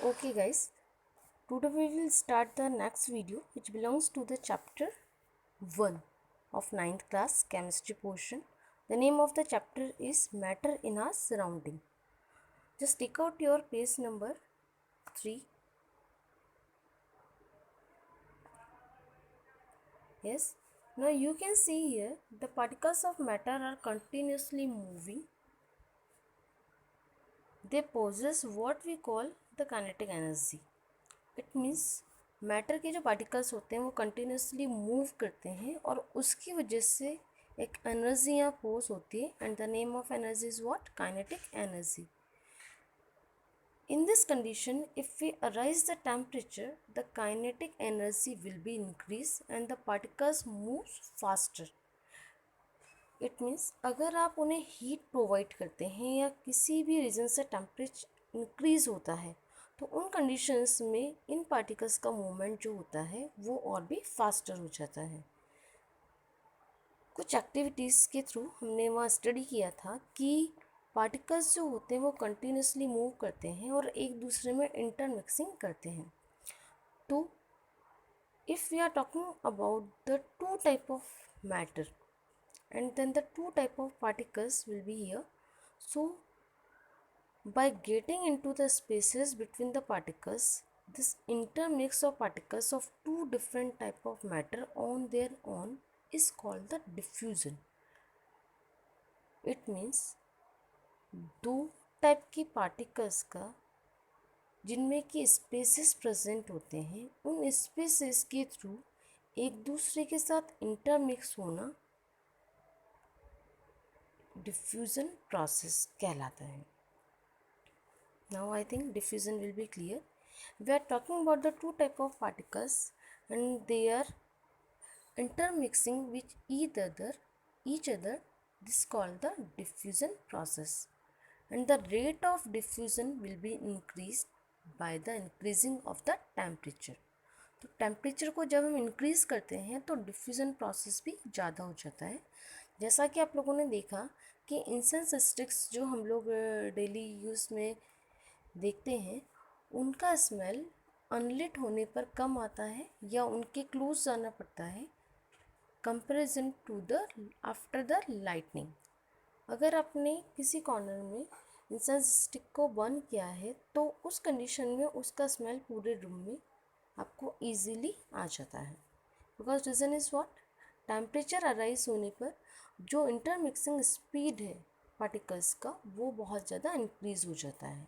Okay guys, today we will start the next video which belongs to the chapter 1 of ninth class chemistry portion. The name of the chapter is Matter in Our Surrounding. Just take out your page number 3. Yes. Now you can see here the particles of matter are continuously moving. They possess what we call the kinetic energy. It means matter के जो particles होते हैं वो continuously move करते हैं और उसकी वजह से एक एनर्जी या फोर्स होती है and the name of energy is what kinetic energy. In this condition, if we raise the temperature, the kinetic energy will be increased and the particles move faster. It means अगर आप उन्हें heat provide करते हैं या किसी भी reason से temperature increase होता है तो उन कंडीशंस में इन पार्टिकल्स का मूवमेंट जो होता है वो और भी फास्टर हो जाता है. कुछ एक्टिविटीज़ के थ्रू हमने वहाँ स्टडी किया था कि पार्टिकल्स जो होते हैं वो कंटिन्यूसली मूव करते हैं और एक दूसरे में इंटरमिक्सिंग करते हैं. तो if we are talking about the two type of matter and then the two type of particles will be here. So by getting into the spaces between the particles, this intermix of particles of two different type of matter on their own is called the diffusion. It means दो type की particles का जिनमें कि spaces present होते हैं उन spaces के through एक दूसरे के साथ इंटरमिक्स होना डिफ्यूज़न प्रोसेस कहलाता है. Now I think diffusion will be clear. We are talking about the two type of particles and they are intermixing with each other. This is called the diffusion process and the rate of diffusion will be increased by the increasing of the temperature. तो temperature को जब हम increase करते हैं तो diffusion process भी ज़्यादा हो जाता है. जैसा कि आप लोगों ने देखा कि इंसेंस स्टिक्स जो हम लोग डेली यूज़ में देखते हैं उनका स्मेल अनलिट होने पर कम आता है या उनके क्लोज जाना पड़ता है comparison to the after the lightning. अगर आपने किसी कॉर्नर में इंसेंस स्टिक को बर्न किया है तो उस कंडीशन में उसका स्मेल पूरे रूम में आपको ईजीली आ जाता है. Because reason is what temperature arise होने पर जो इंटरमिक्सिंग स्पीड है पार्टिकल्स का वो बहुत ज़्यादा इंक्रीज़ हो जाता है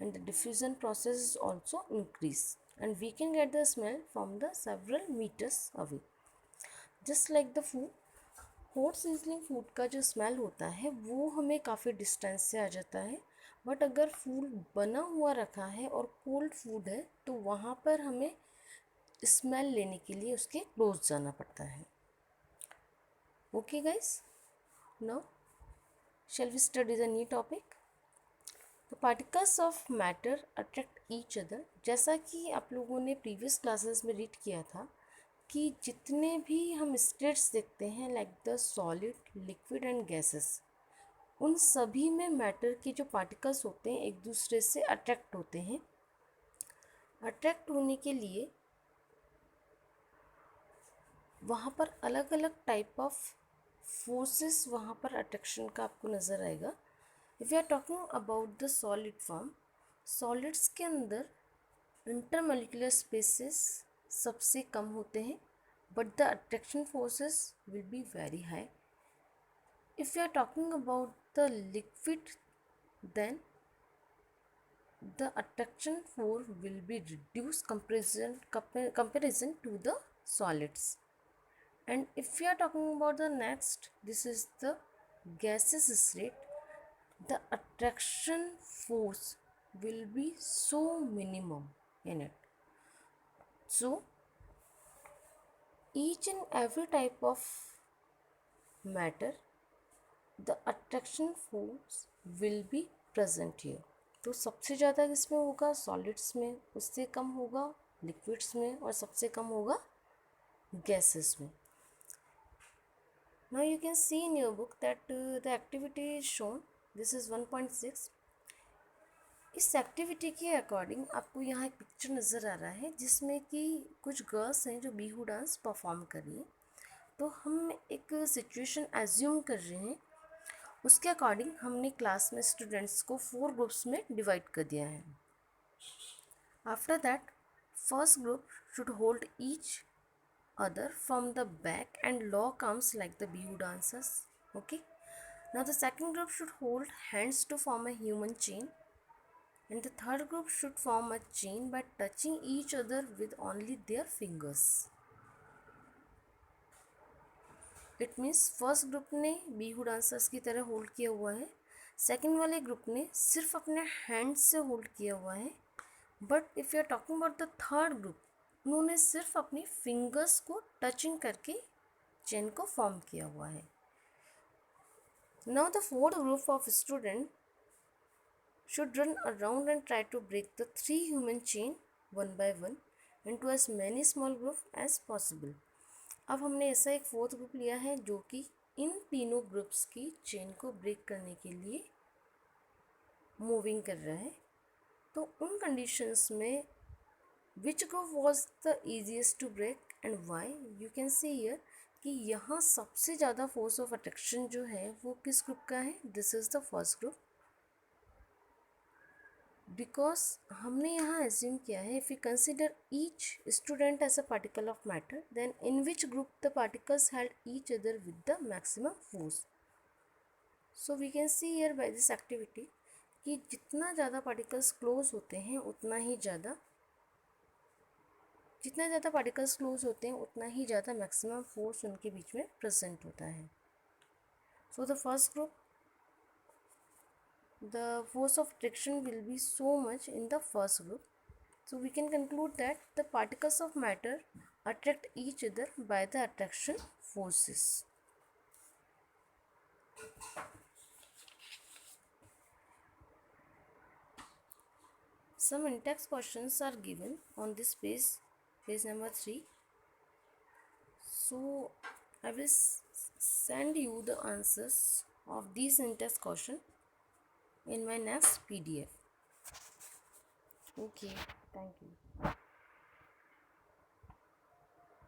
and the diffusion process is also increased and we can get the smell from the several meters away. Just like the food, hot seasoning food का जो स्मेल होता है वो हमें काफ़ी डिस्टेंस से आ जाता है. बट अगर फूड बना हुआ रखा है और कोल्ड फूड है तो वहाँ पर हमें स्मेल लेने के लिए उसके क्लोज जाना पड़ता है. Okay guys, now shall we study the new topic? The particles of matter attract each other. जैसा कि आप लोगों ने प्रीवियस क्लासेस में रीड किया था कि जितने भी हम स्टेट्स देखते हैं like the solid, liquid and gases, उन सभी में मैटर के जो पार्टिकल्स होते हैं एक दूसरे से अट्रैक्ट होते हैं. अट्रैक्ट होने के लिए वहाँ पर अलग अलग टाइप ऑफ फोर्सेस वहाँ पर अट्रैक्शन का आपको नज़र आएगा. If you are talking about the solid form, solids के अंदर इंटरमोलिकुलर स्पेसेस सबसे कम होते हैं but the attraction forces will be very high. If you are talking about the liquid then the attraction force will be reduce comparison to the solids. And if we are talking about the next, this is the gases state, the attraction force will be so minimum in it. So each and every type of matter, the attraction force will be present here. तो सबसे ज़्यादा किसमें होगा? Solids में, उससे कम होगा liquids में और सबसे कम होगा गैसेस में. Now you can see in your book that the activity is shown. This is 1.6. इस एक्टिविटी के अकॉर्डिंग आपको यहाँ एक पिक्चर नज़र आ रहा है जिसमें कि कुछ गर्ल्स हैं जो बिहू डांस परफॉर्म कर रही हैं। तो हम एक सिचुएशन एज्यूम कर रहे हैं, उसके अकॉर्डिंग हमने क्लास में स्टूडेंट्स को 4 ग्रुप्स में डिवाइड कर दिया है। After that first group should hold each other from the back and lock arms like the bihu dancers. Okay, now the second group should hold hands to form a human chain, and the third group should form a chain by touching each other with only their fingers. It means first group ने Bihu dancers की तरह hold किया हुआ है, second वाले group ने सिर्फ अपने हैंड्स से होल्ड किया हुआ है, but if you are talking about the third group, उन्होंने सिर्फ अपनी फिंगर्स को टचिंग करके चेन को फॉर्म किया हुआ है। Now the fourth group of student should run around and try to break the 3 human chain one by one into as many small group as possible. अब हमने ऐसा एक फोर्थ ग्रुप लिया है जो कि इन तीनों ग्रुप्स की चेन को ब्रेक करने के लिए मूविंग कर रहा है। तो उन कंडीशंस में which group was the easiest to break and why, you can see here कि यहाँ सबसे ज़्यादा फोर्स ऑफ अट्रैक्शन जो है वो किस ग्रुप का है, this is the first group. Because हमने यहाँ एज्यूम किया है, if you consider each student as a particle of matter, then in which group the particles held each other with the maximum force. So we can see here by this activity कि जितना ज़्यादा particles close होते हैं जितना ज़्यादा particles close होते हैं उतना ही ज़्यादा मैक्सिमम फोर्स उनके बीच में प्रेजेंट होता है। So the first group, the force of attraction will be so much in the first group. So we can conclude that the particles of matter attract each other by the attraction forces. Some in-text questions are given on this page number 3. So I will send you the answers of these in-text questions in my next PDF. Okay, thank you.